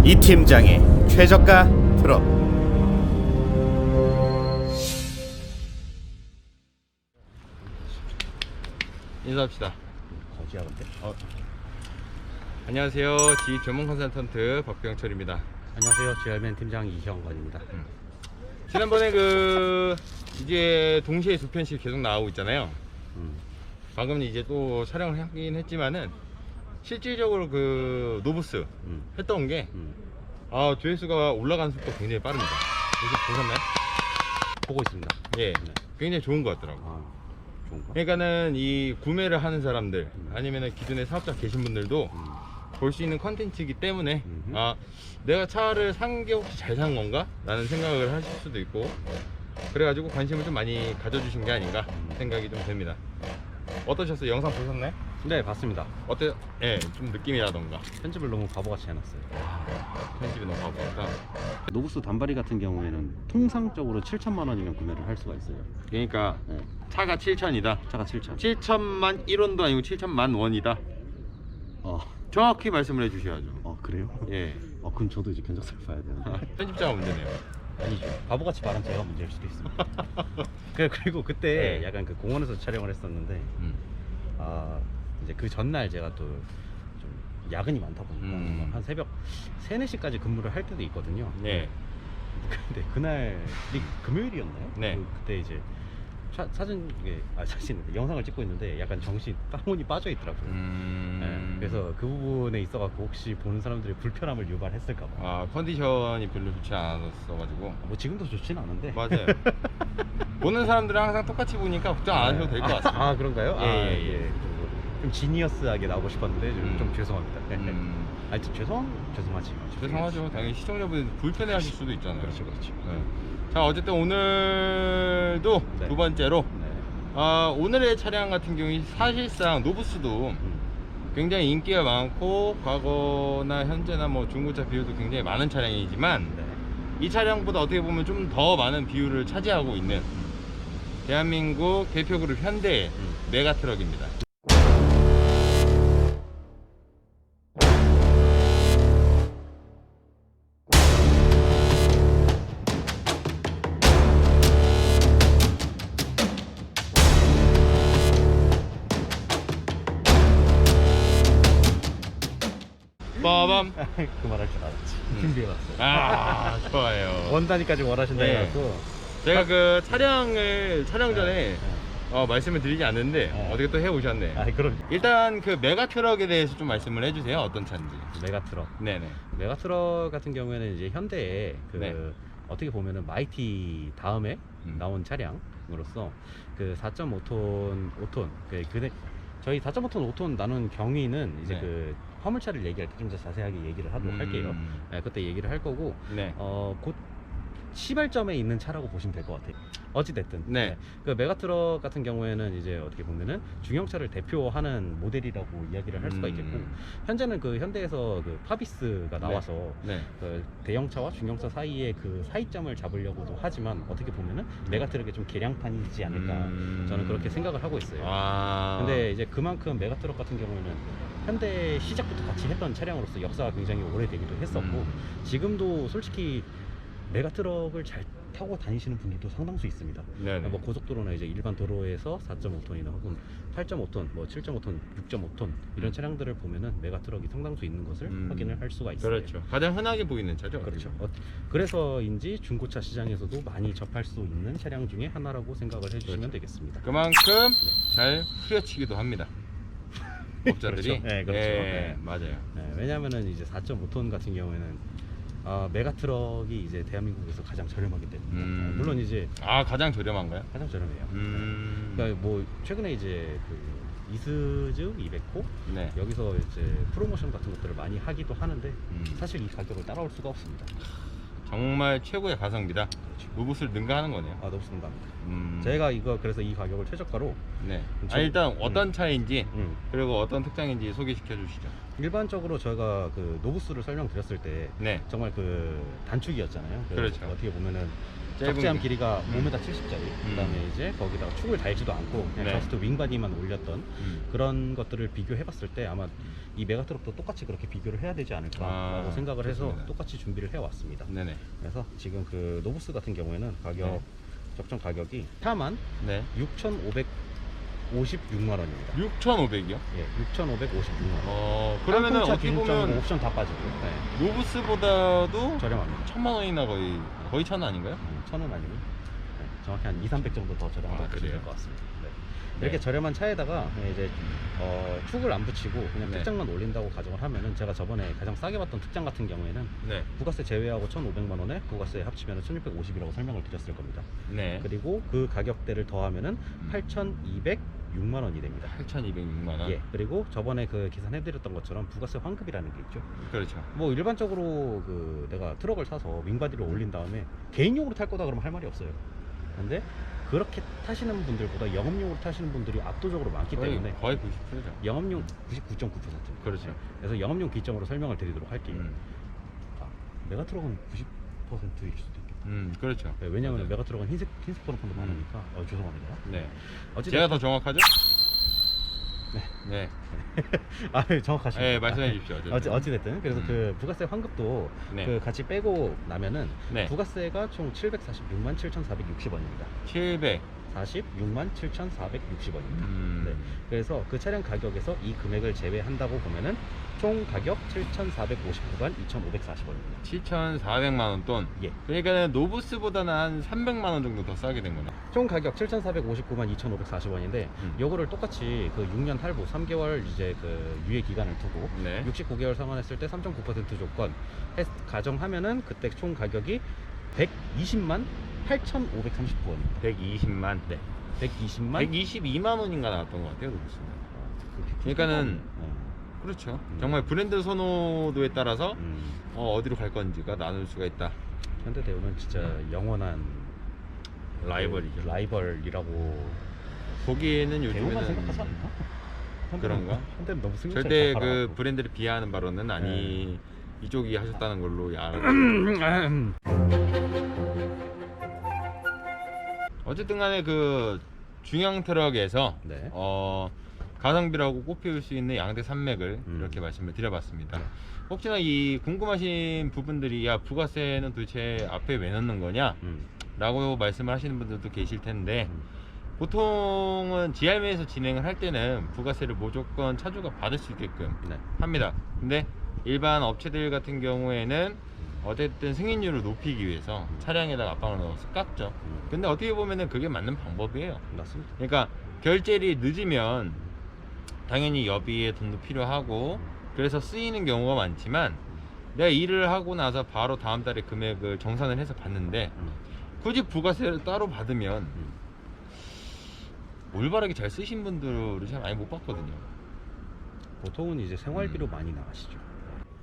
이 팀장의 최저가 트럭. 인사합시다. 거지하던데? 안녕하세요. 지입 전문 컨설턴트 박병철입니다. 안녕하세요. GR맨 팀장 이형건입니다. 지난번에 이제 동시에 두 편씩 계속 나오고 있잖아요. 방금 이제 또 촬영을 하긴 했지만은 실질적으로 노브스 했던 게 조회수가 올라가는 속도 굉장히 빠릅니다. 혹시 보셨나요? 보고 있습니다. 예, 네. 굉장히 좋은 것 같더라고. 좋은 거. 그러니까는 이 구매를 하는 사람들 아니면은 기존의 사업자 계신 분들도 볼 수 있는 컨텐츠이기 때문에 내가 차를 산 게 혹시 잘 산 건가? 라는 생각을 하실 수도 있고, 그래가지고 관심을 좀 많이 가져주신 게 아닌가 생각이 좀 됩니다. 어떠셨어요? 영상 보셨나요? 네, 봤습니다. 어때요? 예, 좀 느낌이라던가 편집을 너무 바보같이 해놨어요. 편집이 너무 바보니까. 노브스 단발이 같은 경우에는 통상적으로 7천만 원이면 구매를 할 수가 있어요. 그러니까 네. 차가 7천이다. 차가 7천. 7천만 1원도 아니고 7천만 원이다. 정확히 말씀을 해주셔야죠. 그래요? 예. 그럼 저도 이제 견적서를 봐야 되는데. 편집자가 문제네요. 아니죠. 바보같이 말한 제가 문제일 수도 있습니다. 그리고 그때 네. 약간 공원에서 촬영을 했었는데 이제 그 전날 제가 또 좀 야근이 많다 보니까 한 새벽 3, 4시까지 근무를 할 때도 있거든요. 네. 근데 그날이 금요일이었나요? 네. 그때 이제 사진 영상을 찍고 있는데 약간 정신 따문이 빠져 있더라고요. 네, 그래서 그 부분에 있어갖고 혹시 보는 사람들이 불편함을 유발했을까봐. 컨디션이 별로 좋지 않았어가지고. 뭐 지금도 좋진 않은데. 맞아요. 보는 사람들은 항상 똑같이 보니까 걱정 안 하셔도 될 것 같습니다. 그런가요? 예. 좀 지니어스하게 나오고 싶었는데 좀 죄송합니다. 죄송하지. 죄송하죠. 당연히 시청자분들 불편해하실 수도 있잖아요. 그렇죠. 네. 자, 어쨌든 오늘도 네. 두 번째로 네. 오늘의 차량 같은 경우에 사실상 노브스도 굉장히 인기가 많고 과거나 현재나 뭐 중고차 비율도 굉장히 많은 차량이지만 네. 이 차량보다 어떻게 보면 좀 더 많은 비율을 차지하고 있는 대한민국 대표 그룹 현대의 메가트럭입니다. 빠밤. 그 말할 줄 알았지. 준비해왔어요. 좋아요. 원단위까지 원하신다 네. 해갖고 제가 촬영 전에 말씀을 드리지 않는데 어떻게 또 해오셨네. 그럼 일단 메가트럭에 대해서 좀 말씀을 해주세요. 어떤 차인지. 메가트럭. 네네. 메가트럭 같은 경우에는 이제 현대의 네. 어떻게 보면은 마이티 다음에 나온 차량으로서 4.5톤 5톤 저희 4.5톤 5톤 나눈 경위는 이제 네. 화물차를 얘기할 때 좀 더 자세하게 얘기를 하도록 할게요. 그때 얘기를 할 거고 네. 곧 시발점에 있는 차라고 보시면 될 것 같아요. 어찌됐든. 네. 메가트럭 같은 경우에는 이제 어떻게 보면은 중형차를 대표하는 모델이라고 이야기를 할 수가 있겠고, 현재는 현대에서 파비스가 나와서 네. 대형차와 중형차 사이에 사이점을 잡으려고도 하지만 어떻게 보면은 메가트럭의 좀 개량판이지 않을까 저는 그렇게 생각을 하고 있어요. 근데 이제 그만큼 메가트럭 같은 경우에는 현대 시작부터 같이 했던 차량으로서 역사가 굉장히 오래되기도 했었고 지금도 솔직히 메가트럭을 잘 타고 다니시는 분들도 상당수 있습니다. 뭐 고속도로나 이제 일반 도로에서 4.5톤이나 혹은 8.5톤, 뭐 7.5톤, 6.5톤 이런 차량들을 보면은 메가트럭이 상당수 있는 것을 확인을 할 수가 있어요. 그렇죠. 가장 흔하게 보이는 차죠. 그렇죠. 그래서인지 중고차 시장에서도 많이 접할 수 있는 차량 중에 하나라고 생각을 해주시면 되겠습니다. 그만큼 잘 후려치기도 합니다. 업자들이. 그렇죠. 네, 그렇죠. 네, 맞아요. 왜냐하면은 이제 4.5톤 같은 경우에는 메가트럭이 이제 대한민국에서 가장 저렴하기 때문에 물론 이제 가장 저렴한가요? 가장 저렴해요. 그러니까 뭐 최근에 이제 이스즈 200호 네. 여기서 이제 프로모션 같은 것들을 많이 하기도 하는데 사실 이 가격을 따라올 수가 없습니다. 정말 최고의 가성비다. 그렇죠. 로봇을 능가하는 거네요. 아, 너무 쓴답니다. 제가 이거 그래서 이 가격을 최저가로 네. 저- 아, 일단 어떤 차인지 음. 그리고 어떤 특장인지 소개시켜 주시죠. 일반적으로 저희가 그 노부스를 설명드렸을 때 네. 정말 그 단축이었잖아요. 그렇죠. 어떻게 보면은 짧은 적재함 게. 길이가 5m 70짜리 그다음에 이제 거기다가 축을 달지도 않고 그냥 네. 저스트 윙바디만 올렸던 음. 그런 것들을 비교해봤을 때 아마 이 메가트럭도 똑같이 그렇게 비교를 해야 되지 않을까라고 생각을 해서 좋습니다. 똑같이 준비를 해왔습니다. 네네. 그래서 지금 그 노부스 같은 경우에는 가격 네. 적정 가격이 4만 네. 6,556만 원입니다. 6,500이요? 예, 6,556만 원. 그러면은 땅콩차 어떻게 기름장 보면 옵션 다 빠지고 네. 로브스보다도 저렴합니다. 1,000만 원이나 거의 1,000원 아닌가요? 1,000원 아니고 네, 정확히 한 2, 300 정도 더 저렴하다고 보시면 그래요? 될 것 같습니다. 네. 네. 이렇게 저렴한 차에다가 이제 축을 안 붙이고 그냥 네. 특장만 올린다고 가정을 하면은 제가 저번에 가장 싸게 봤던 특장 같은 경우에는 네. 부가세 제외하고 1,500만 원에 부가세 합치면 1,650이라고 설명을 드렸을 겁니다. 네. 그리고 그 가격대를 더하면은 8,206만 원이 됩니다. 8,206만 원. 예. 그리고 저번에 그 계산해드렸던 것처럼 부가세 환급이라는 게 있죠. 그렇죠. 뭐 일반적으로 그 내가 트럭을 사서 윙바디를 올린 다음에 개인용으로 탈 거다 그러면 할 말이 없어요. 근데 그렇게 타시는 분들보다 영업용으로 타시는 분들이 압도적으로 많기 때문에 거의 90%죠. 영업용 99.9%. 그렇죠. 그래서 영업용 기점으로 설명을 드리도록 할게요. 아, 메가트럭은 90%일 수도 있겠다. 그렇죠. 네, 왜냐하면 맞아요. 메가트럭은 흰색 번호판도 많으니까. 죄송합니다. 네. 어찌됐든 제가 더 정확하죠? 네. 네. 아, 정확하십니다. 네, 말씀해 주십시오. 어찌됐든 그래서 그 부가세 환급도 네. 그 같이 빼고 나면은 네. 부가세가 총 746만 7,460원입니다. 46만 7,460원입니다. 네. 그래서 그 차량 가격에서 이 금액을 제외한다고 보면은 총 가격 7,459만 2,540원입니다. 7,400만 원 돈. 예. 그러니까 노브스보다는 한 300만 원 정도 더 싸게 된 거네. 총 가격 7,459만 2,540원인데 요거를 똑같이 그 6년 할부 3개월 이제 그 유예 기간을 두고 네. 69개월 상환했을 때 3.9% 조건 가정하면은 그때 총 가격이 120만 8,539원입니다. 120만. 네. 120만 122만 원인가 나왔던 것 같아요, 노브스는. 그러니까는 그렇죠. 정말 브랜드 선호도에 따라서 어디로 갈 건지가 나눌 수가 있다. 현대대우는 진짜 영원한 라이벌이죠. 라이벌이라고 보기에는 대우만 생각하지 요즘에는 않나? 그런가? 현대는 너무 승용차를 절대 다 그 팔아갖고. 브랜드를 비하하는 발언은 아니 이쪽이 하셨다는 걸로 알고. 어쨌든 간에 그 중형 트럭에서 네. 가성비라고 꼽힐 수 있는 양대 산맥을 음. 이렇게 말씀을 드려봤습니다. 네. 혹시나 이 궁금하신 부분들이 야 부가세는 도대체 앞에 왜 넣는 거냐 라고 말씀을 하시는 분들도 계실 텐데 보통은 GRM에서 진행을 할 때는 부가세를 무조건 차주가 받을 수 있게끔 네. 합니다. 근데 일반 업체들 같은 경우에는 어쨌든 승인율을 높이기 위해서 차량에다가 압박을 넣어서 깎죠. 근데 어떻게 보면은 그게 맞는 방법이에요. 맞습니다. 그러니까 결제일이 늦으면 당연히 여비에 돈도 필요하고 그래서 쓰이는 경우가 많지만 내가 일을 하고 나서 바로 다음 달에 금액을 정산을 해서 받는데 굳이 부가세를 따로 받으면 올바르게 잘 쓰신 분들을 잘 많이 못 봤거든요. 보통은 이제 생활비로 많이 나가시죠.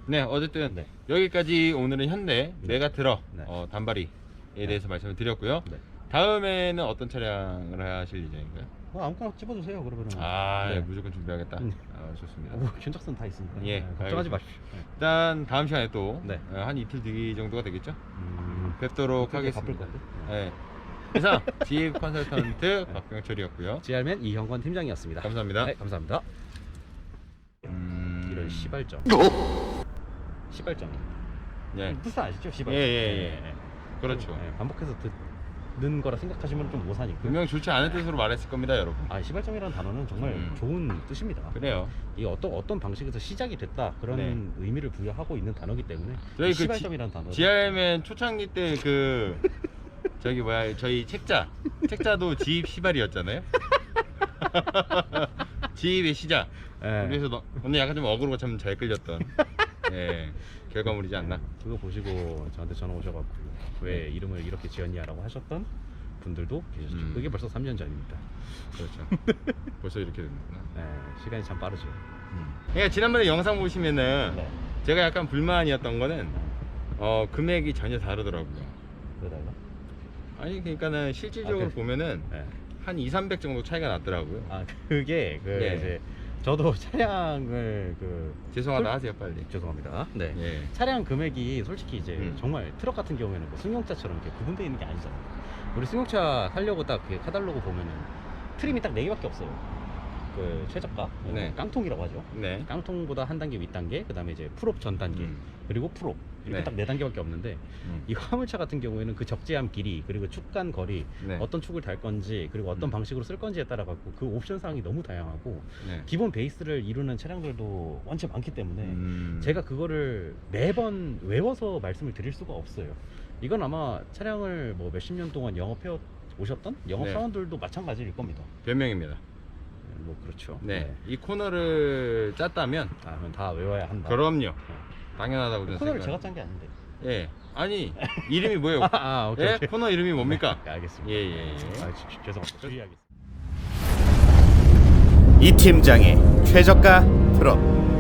네, 어쨌든 네. 여기까지 오늘은 현대 메가트럭 네. 단발이에 대해서 말씀을 드렸고요. 네. 다음에는 어떤 차량을 하실 예정인가요? 아무거나 집어주세요. 그러면은. 네, 네. 무조건 준비하겠다. 좋습니다. 견적선 다 있으니까. 예, 걱정하지 알겠습니다. 마십시오. 네. 일단 다음 시간에 또 네. 한 이틀 뒤 정도가 되겠죠? 뵙도록 바쁠 하겠습니다. 것 같아. 네. 이상 GF 컨설턴트 박병철이었고요. GR맨 이형권 팀장이었습니다. 감사합니다. 네, 감사합니다. 이런 시발점. 시발점. 예. 뜻은 아시죠? 시발점. 예. 그렇죠. 네, 반복해서 듣는 거라 생각하시면 좀 오산이고. 분명 좋지 않은 뜻으로 말했을 겁니다, 여러분. 시발점이라는 단어는 정말 좋은 뜻입니다. 그래요. 이 어떤 방식에서 시작이 됐다 그런 네. 의미를 부여하고 있는 단어이기 때문에 저희 그 시발점이라는 단어. GR맨 초창기 때 그 저기 뭐야 저희 책자도 지입 시발이었잖아요. 지입의 시작. 예. 그래서 오늘 약간 좀 어그로가 참 잘 끌렸던 결과물이지 않나. 그거 보시고 저한테 전화 오셔갖고 왜 이름을 이렇게 지었냐라고 하셨던 분들도 계셨죠. 그게 벌써 3년 전입니다. 그렇죠. 벌써 이렇게 됐구나. 시간이 참 빠르죠. 그러니까 지난번에 영상 보시면은 네. 제가 약간 불만이었던 거는 금액이 전혀 다르더라고요. 그러다가 아니 그러니까는 실질적으로 아, 보면은 네. 한 2, 300 정도 차이가 났더라고요. 아 그게 그 예. 이제 저도 차량을 그 죄송하다 하세요 빨리. 죄송합니다. 네. 예. 차량 금액이 솔직히 이제 정말 트럭 같은 경우에는 뭐 승용차처럼 이렇게 구분되어 있는 게 아니잖아요. 우리 승용차 살려고 딱 그 카탈로그 보면은 트림이 딱 4개밖에 없어요. 그 최저가, 네. 깡통이라고 하죠. 네. 깡통보다 한 단계 윗단계, 그 다음에 이제 풀옵 전 단계, 그리고 풀옵 이렇게 네. 딱 4단계밖에 없는데 이 화물차 같은 경우에는 그 적재함 길이 그리고 축간 거리 네. 어떤 축을 달 건지 그리고 어떤 방식으로 쓸 건지에 따라 갖고 그 옵션 사항이 너무 다양하고 네. 기본 베이스를 이루는 차량들도 원체 많기 때문에 음. 제가 그거를 매번 외워서 말씀을 드릴 수가 없어요. 이건 아마 차량을 뭐 몇십 년 동안 영업해 오셨던 영업 네. 사원들도 마찬가지일 겁니다. 변명입니다. 뭐 그렇죠. 네. 이 코너를 짰다면 아, 그럼 다 외워야 한다. 그럼요. 당연하다고 저는 코너를 생각. 제가 짠 게 아닌데. 예. 아니 이름이 뭐예요? 오케이, 예? 오케이. 코너 이름이 뭡니까? 네, 알겠습니다. 예. 아, 죄송합니다. 주의하겠습니다. 이 팀장의 최저가 트롯.